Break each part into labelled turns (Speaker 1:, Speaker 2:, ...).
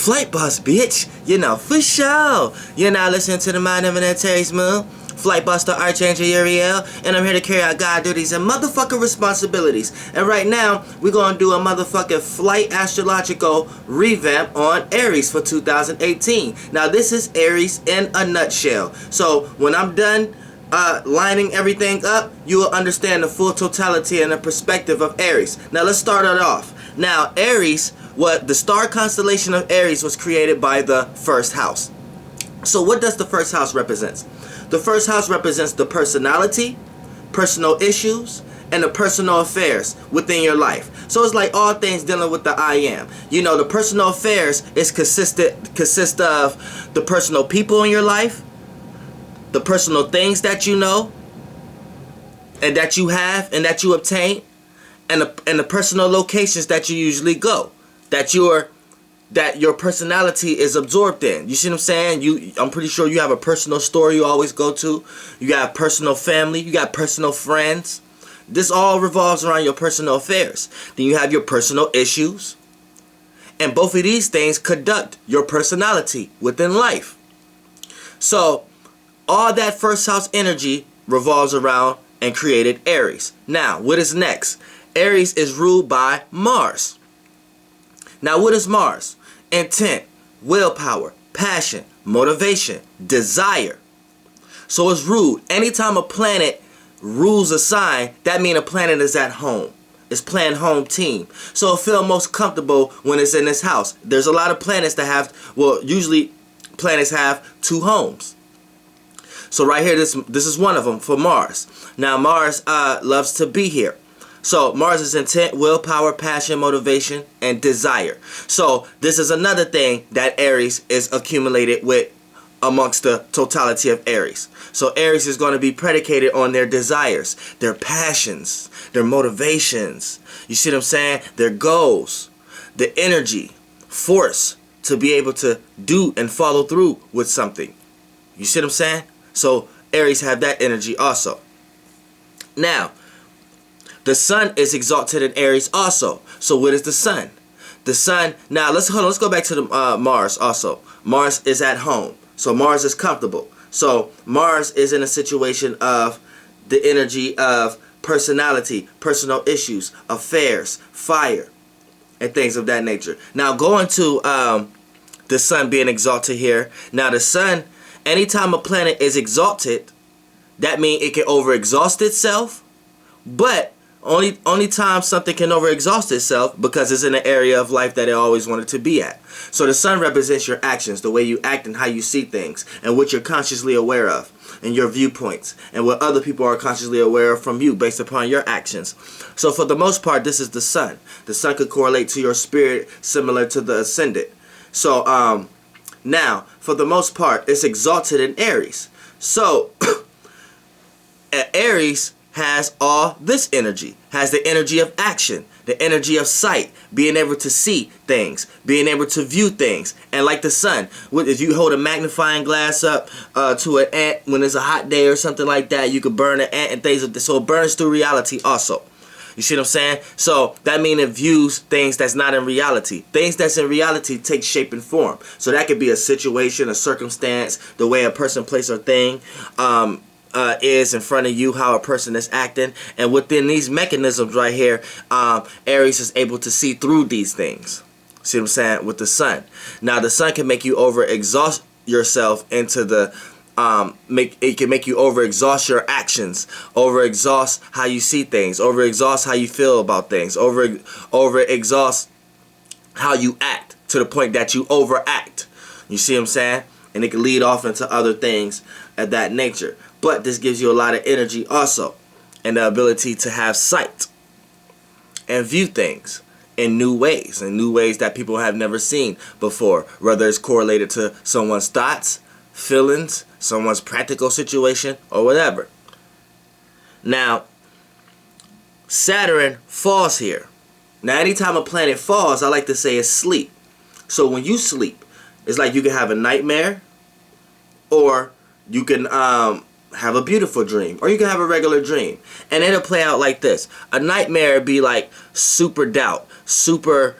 Speaker 1: Flight Boss, bitch. You know, for sure. You're now listening to the Mind of an Aries Moon. Flight Boss, the Archangel Uriel. And I'm here to carry out God duties and motherfucking responsibilities. And right now, we're going to do a motherfucking flight astrological revamp on Aries for 2018. Now, this is Aries in a nutshell. So, when I'm done lining everything up, you will understand the full totality and the perspective of Aries. Now, let's start it off. Now, Aries, the star constellation of Aries was created by the first house. So what does the first house represent? The first house represents the personality, personal issues, and the personal affairs within your life. So it's like all things dealing with the I am. You know, the personal affairs consist of the personal people in your life, the personal things that you know, and that you have, and that you obtain, and the personal locations that you usually go, that your personality is absorbed in. You see what I'm saying? I'm pretty sure you have a personal store you always go to. You got personal family. You got personal friends. This all revolves around your personal affairs. Then you have your personal issues. And both of these things conduct your personality within life. So, all that first house energy revolves around and created Aries. Now, what is next? Aries is ruled by Mars. Now, what is Mars? Intent, willpower, passion, motivation, desire. So it's ruled. Anytime a planet rules a sign, that means a planet is at home. It's playing home team. So it feels most comfortable when it's in this house. There's a lot of planets that have, usually planets have two homes. So right here, this is one of them for Mars. Now Mars loves to be here. So Mars is intent, willpower, passion, motivation, and desire. So this is another thing that Aries is accumulated with amongst the totality of Aries. So Aries is going to be predicated on their desires, their passions, their motivations. You see what I'm saying? Their goals, the energy, force to be able to do and follow through with something. You see what I'm saying? So Aries have that energy also. Now, the sun is exalted in Aries also. So what is the sun? The sun, now let's go back to the Mars also. Mars is at home. So Mars is comfortable. So Mars is in a situation of the energy of personality, personal issues, affairs, fire, and things of that nature. Now going to the sun being exalted here. Now the sun, anytime a planet is exalted, that means it can overexhaust itself, but only time something can overexhaust itself because it's in an area of life that it always wanted to be at. So the sun represents your actions, the way you act and how you see things, and what you're consciously aware of, and your viewpoints, and what other people are consciously aware of from you based upon your actions. So for the most part, this is the sun. The sun could correlate to your spirit similar to the ascendant. So now, for the most part, it's exalted in Aries. So Aries has all this energy, has the energy of action, the energy of sight, being able to see things, being able to view things. And like the sun, if you hold a magnifying glass up to an ant when it's a hot day or something like that, you could burn an ant and things of this. So it burns through reality also. You see what I'm saying? So that means it views things that's not in reality. Things that's in reality take shape and form. So that could be a situation, a circumstance, the way a person, place, or thing is in front of you, how a person is acting. And within these mechanisms right here, Aries is able to see through these things. See what I'm saying? With the sun. Now the sun can make you overexhaust yourself into the it can make you overexhaust your actions, overexhaust how you see things, overexhaust how you feel about things, overexhaust how you act to the point that you overact. You see what I'm saying? And it can lead off into other things of that nature. But this gives you a lot of energy also, and the ability to have sight and view things in new ways that people have never seen before, whether it's correlated to someone's thoughts, feelings, someone's practical situation, or whatever. Now, Saturn falls here. Now, anytime a planet falls, I like to say it's sleep. So when you sleep, it's like you can have a nightmare, or you can have a beautiful dream, or you can have a regular dream, and it'll play out like this. A nightmare be like super doubt, super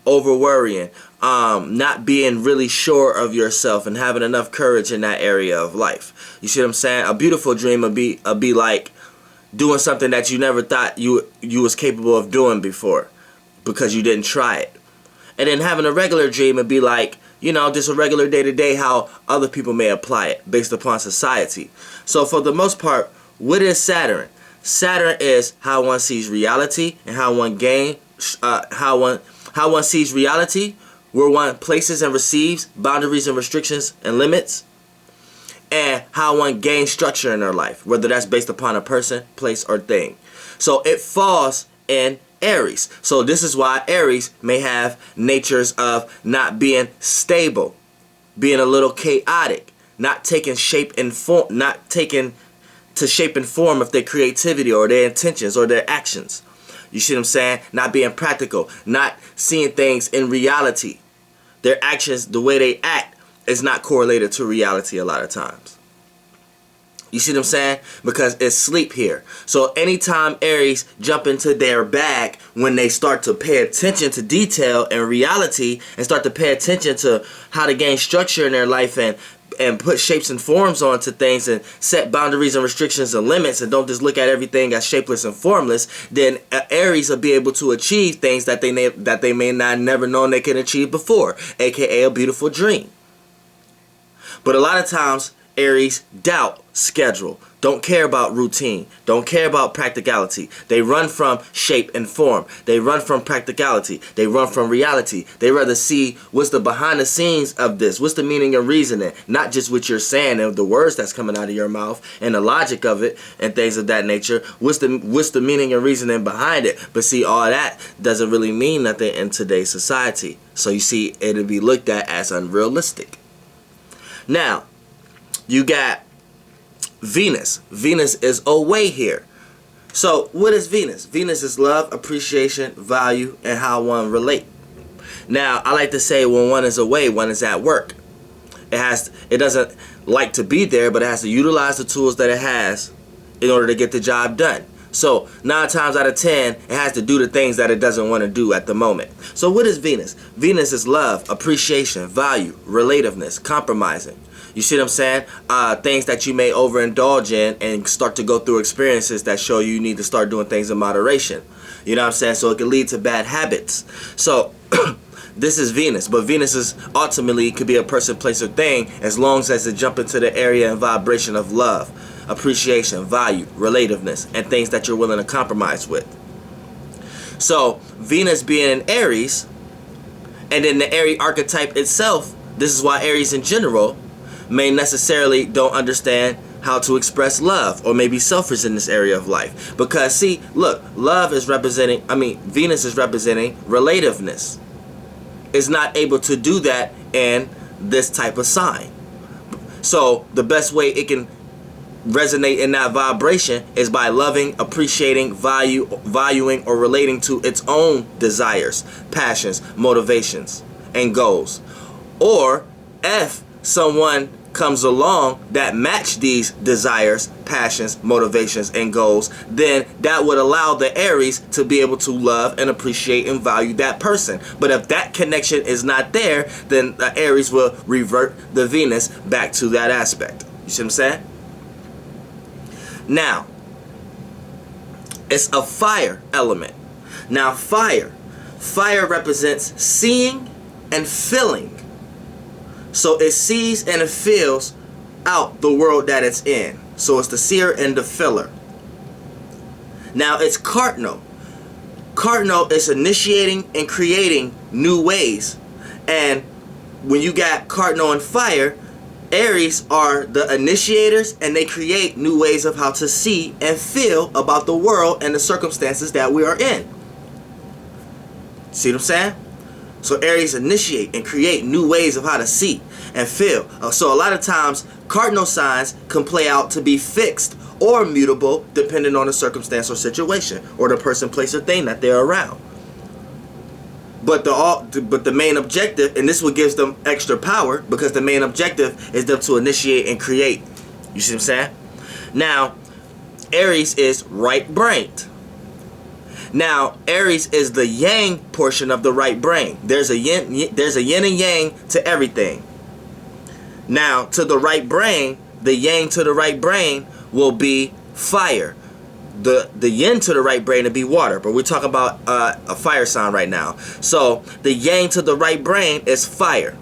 Speaker 1: over worrying, not being really sure of yourself and having enough courage in that area of life. You see what I'm saying? A beautiful dream would be like doing something that you never thought you was capable of doing before because you didn't try it. And then having a regular dream would be like, you know, just a regular day-to-day how other people may apply it based upon society. So for the most part, what is Saturn? Saturn is how one sees reality and how one how one sees reality, where one places and receives boundaries and restrictions and limits, and how one gains structure in their life, whether that's based upon a person, place, or thing. So it falls in Aries. So this is why Aries may have natures of not being stable, being a little chaotic, not taking shape and form, not taking to shape and form of their creativity or their intentions or their actions. You see what I'm saying? Not being practical, not seeing things in reality. Their actions, the way they act, is not correlated to reality a lot of times. You see what I'm saying? Because it's sleep here. So anytime Aries jump into their bag, when they start to pay attention to detail and reality and start to pay attention to how to gain structure in their life and put shapes and forms onto things and set boundaries and restrictions and limits and don't just look at everything as shapeless and formless, then Aries will be able to achieve things that they may not never known they can achieve before, aka a beautiful dream. But a lot of times Aries doubt schedule, don't care about routine, don't care about practicality. They run from shape and form. They run from practicality. They run from reality. They rather see what's the behind the scenes of this, what's the meaning and reasoning, not just what you're saying and the words that's coming out of your mouth and the logic of it and things of that nature. What's the meaning and reasoning behind it? But see, all that doesn't really mean nothing in today's society. So you see, it'll be looked at as unrealistic. Now, you got Venus. Venus is away here. So what is Venus? Venus is love, appreciation, value, and how one relate. Now, I like to say when one is away, one is at work. It doesn't like to be there, but it has to utilize the tools that it has in order to get the job done. So 9 times out of 10, it has to do the things that it doesn't want to do at the moment. So what is Venus? Venus is love, appreciation, value, relativeness, compromising. You see what I'm saying? Things that you may overindulge in and start to go through experiences that show you need to start doing things in moderation. You know what I'm saying? So it can lead to bad habits. So this is Venus, but Venus is ultimately could be a person, place, or thing as long as it jump into the area and vibration of love, appreciation, value, relativeness, and things that you're willing to compromise with. So Venus being in Aries, and then the Aries archetype itself, this is why Aries in general may necessarily don't understand how to express love or maybe selfish in this area of life. Because see, look, love is representing, Venus is representing relativeness. Is not able to do that in this type of sign. So the best way it can resonate in that vibration is by loving, appreciating, valuing, or relating to its own desires, passions, motivations, and goals. Or if someone comes along that match these desires, passions, motivations, and goals, then that would allow the Aries to be able to love and appreciate and value that person. But if that connection is not there, then the Aries will revert the Venus back to that aspect. You see what I'm saying? Now, it's a fire element. Now, fire represents seeing and feeling. So it sees and it feels out the world that it's in. So it's the seer and the filler. Now it's cardinal. Cardinal is initiating and creating new ways. And when you got cardinal and fire, Aries are the initiators and they create new ways of how to see and feel about the world and the circumstances that we are in. See what I'm saying? So Aries initiate and create new ways of how to see and feel. So a lot of times cardinal signs can play out to be fixed or mutable depending on the circumstance or situation or the person, place, or thing that they're around. But the main objective, and this what gives them extra power, because the main objective is them to initiate and create You see what I'm saying? Now, Aries is right-brained. Now, Aries is the yang portion of the right brain. There's a yin and yang to everything. Now, to the right brain, the yang to the right brain will be fire. The yin to the right brain will be water. But we're talking about a fire sign right now. So, the yang to the right brain is fire.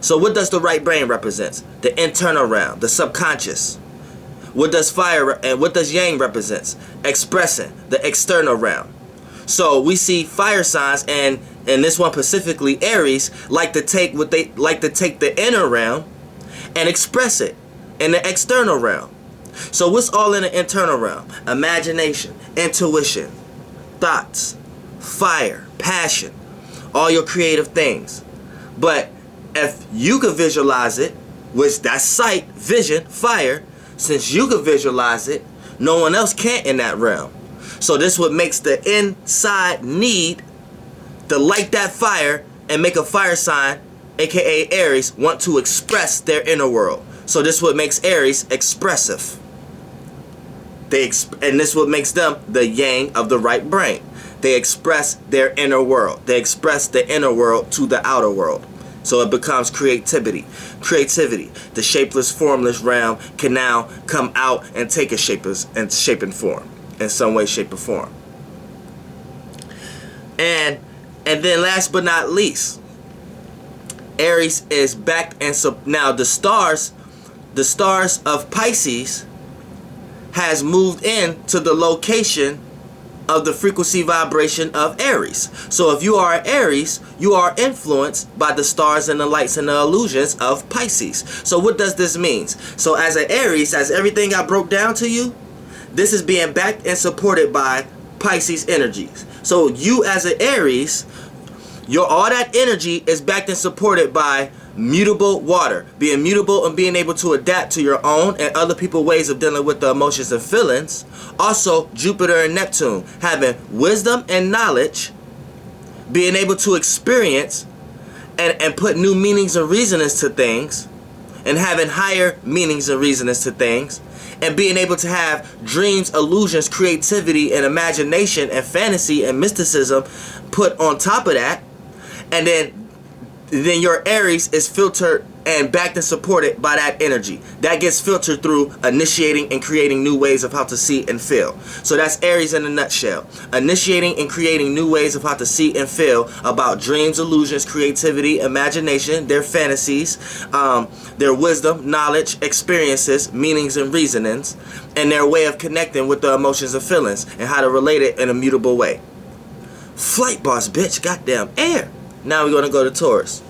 Speaker 1: So, what does the right brain represent? The internal realm, the subconscious. What does fire and what does yang represents? Expressing, the external realm. So we see fire signs, and this one specifically, Aries, like to take the inner realm and express it in the external realm. So what's all in the internal realm? Imagination, intuition, thoughts, fire, passion, all your creative things. But if you can visualize it, which that's sight, vision, fire, since you can visualize it, no one else can in that realm. So this what makes the inside need to light that fire and make a fire sign, aka Aries, want to express their inner world. So this what makes Aries expressive. And this what makes them the yang of the right brain. They express their inner world. They express the inner world to the outer world. So it becomes creativity. Creativity, the shapeless, formless realm, can now come out and take a shape and form in some way, shape, or form. And then last but not least, Aries is backed and now the stars of Pisces has moved in to the location of the frequency vibration of Aries. So if you are an Aries, you are influenced by the stars and the lights and the illusions of Pisces. So what does this mean? So as an Aries, as everything I broke down to you, this is being backed and supported by Pisces energies. So you as an Aries, all that energy is backed and supported by mutable water, being mutable and being able to adapt to your own and other people's ways of dealing with the emotions and feelings. Also, Jupiter and Neptune, having wisdom and knowledge, being able to experience and put new meanings and reasonings to things, and having higher meanings and reasonings to things, and being able to have dreams, illusions, creativity, and imagination, and fantasy, and mysticism put on top of that. And then your Aries is filtered and backed and supported by that energy. That gets filtered through initiating and creating new ways of how to see and feel. So that's Aries in a nutshell. Initiating and creating new ways of how to see and feel about dreams, illusions, creativity, imagination, their fantasies, their wisdom, knowledge, experiences, meanings, and reasonings, and their way of connecting with the emotions and feelings and how to relate it in a mutable way. Flight boss, bitch, goddamn air. Now we're going to go to Taurus.